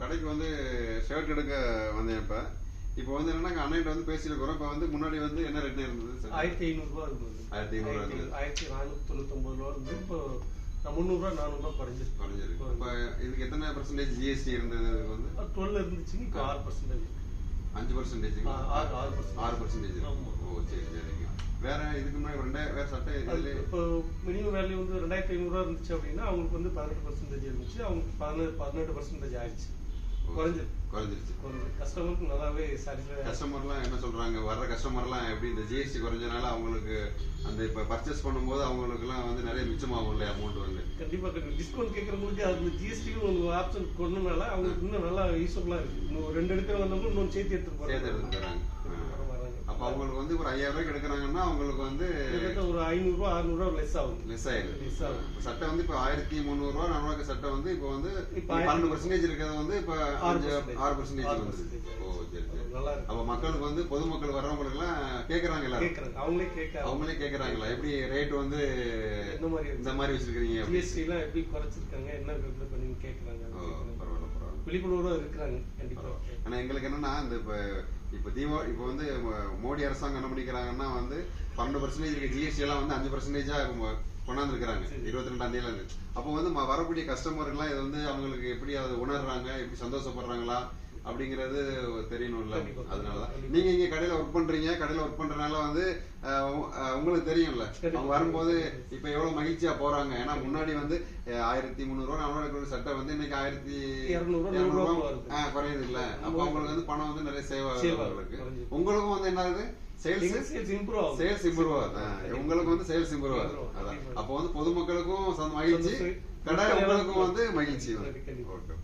கடைக்கு வந்து ஷர்ட் எடுக்க வந்தேன். இப்போ வந்து என்னன்னா அண்ணன் வந்து பேசியிருக்கிறோம். இப்போ வந்து முன்னாடி வந்து என்ன ரேட் இருந்தது? 1500 ரூபா இருந்தது. 1499 ரூபா இருந்து இப்போ 300 ரூபா 400 ரூபா குறைஞ்சிருக்கு. இப்போ இதுக்கு எத்தனை பர்சன்டேஜ் ஜிஎஸ்டி இருந்தது? வந்து 12 இருந்துச்சுங்க, இப்போ 6%. 5%. 6%. ஓ சரி சரிங்க. வேற இதுக்கு முன்னாடி வேற சட்டை இப்போ மினிமம் வேல்யூ வந்து 2500 ரூபா இருந்துச்சு அப்படின்னா அவங்களுக்கு வந்து 18% இருந்துச்சு, அவங்களுக்கு 18% ஆயிடுச்சு. குறைஞ்சிருச்சு. கஸ்டமருக்கு நல்லாவே சாட்டிஸ்ஃபை. கஸ்டமர்லாம் என்ன சொல்றாங்க? வர்ற கஸ்டமர்லாம் எப்படி இந்த ஜிஎஸ்டி குறைஞ்சனால அவங்களுக்கு அந்த இப்ப பர்ச்சேஸ் பண்ணும்போது அவங்களுக்கு எல்லாம் வந்து நிறைய மிச்சமாகும் இல்லையா அமௌண்ட்? வந்து கண்டிப்பா டிஸ்கவுண்ட் கேட்கறவங்களுக்கு அந்த ஜிஎஸ்டியும் ஒரு ஆப்ஷன் கொண்டனால அவங்களுக்கு இன்னும் நல்லா யூஸ்ஃபுல்லா இருக்கு. இன்னும் 2 எடுக்கிறவங்க இன்னும் சேர்த்து எடுத்துட்டு போறாங்க. அப்ப அவங்களுக்கு வந்து ஒரு 5000 ரூபாய்க்கு எடுக்கிறாங்கன்னா அவங்களுக்கு வந்து ஒரு 500 ரூபா 600 ரூபா லெஸ் ஆகும். சட்டை வந்து இப்ப 1300 ரூபா 400 சட்டை வந்து இப்ப வந்து 12% இருக்கிறது வந்து இப்ப 6% வந்து. ஓ சரி சரி. அப்ப மக்களுக்கு வந்து பொதுமக்கள் வர்றவங்களுக்கு எல்லாம் கேக்குறாங்க, அவங்களே கேக்குறாங்களா எப்படி ரேட் வந்து இந்த மாதிரி வச்சிருக்கீங்க? ஜிஎஸ்டி எல்லாம் எப்படி குறைச்சிருக்காங்க, என்ன பண்ணி கேக்குறாங்க. விழிப்புணர்வு இருக்கிறாங்க கண்டிப்பா. ஆனா எங்களுக்கு என்னன்னா இந்த இப்ப இப்ப வந்து மோடி அரசாங்கம் என்ன பண்ணிக்கிறாங்கன்னா வந்து 12% இருக்க ஜிஎஸ்டி எல்லாம் வந்து 5% கொண்டாந்து இருக்கிறாங்க 22ஆம் தேதியில இருந்து. அப்போ வந்து வரக்கூடிய கஸ்டமர் எல்லாம் இது வந்து அவங்களுக்கு எப்படி அதை உணர்றாங்க, எப்படி சந்தோஷப்படுறாங்களா அப்படிங்கறது தெரியணும்ல. அதனாலதான் நீங்க இங்க கடையில ஒர்க் பண்றீங்க. கடையில ஒர்க் பண்றதுனால வந்து உங்களுக்கு தெரியும்ல அவங்க வரும்போது இப்ப எவ்வளவு மகிழ்ச்சியா போறாங்க. ஏன்னா முன்னாடி வந்து 1300 ரூபா 400 சட்டை வந்து இன்னைக்கு 1200 ரூபா குறையுது இல்ல. அப்ப அவங்களுக்கு வந்து பணம் வந்து நிறைய சேவ் ஆகுது. உங்களுக்கும் வந்து என்ன ஆகுது? சேல்ஸ் இம்ப்ரூவ் ஆகுது. உங்களுக்கு வந்து சேல்ஸ் இம்ப்ரூவ் ஆகுது. அதான் அப்ப வந்து பொதுமக்களுக்கும் மகிழ்ச்சி, கடை உங்களுக்கும் வந்து மகிழ்ச்சி. ஓகே.